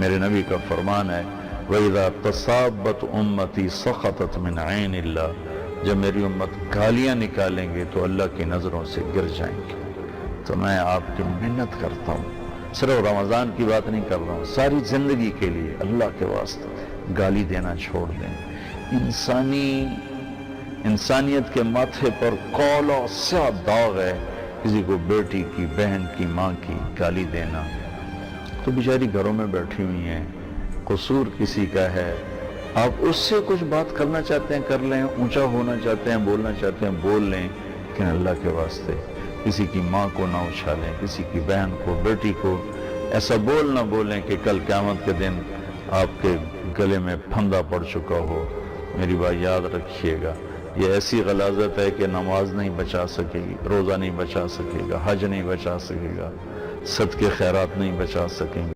میرے نبی کا فرمان ہے وَإِذَا تَصَابَتْ أُمَّتِي سَقَطَتْ مِنْ عَيْنِ اللَّهِ، جب میری امت گالیاں نکالیں گے تو اللہ کی نظروں سے گر جائیں گے۔ تو میں آپ کی محنت کرتا ہوں، صرف رمضان کی بات نہیں کر رہا ہوں، ساری زندگی کے لیے اللہ کے واسطے گالی دینا چھوڑ دیں۔ انسانیت کے ماتھے پر کالا سیاہ داغ ہے کسی کو بیٹی کی، بہن کی، ماں کی گالی دینا۔ تو بیچاری گھروں میں بیٹھی ہوئی ہیں، قصور کسی کا ہے، آپ اس سے کچھ بات کرنا چاہتے ہیں کر لیں، اونچا ہونا چاہتے ہیں بولنا چاہتے ہیں بول لیں، لیکن اللہ کے واسطے کسی کی ماں کو نہ اچھالیں، کسی کی بہن کو، بیٹی کو ایسا نہ بولیں کہ کل قیامت کے دن آپ کے گلے میں پھندا پڑ چکا ہو۔ میری بات یاد رکھیے گا، یہ ایسی غلاظت ہے کہ نماز نہیں بچا سکے گی، روزہ نہیں بچا سکے گا، حج نہیں بچا سکے گا، صدقے خیرات نہیں بچا سکیں گے۔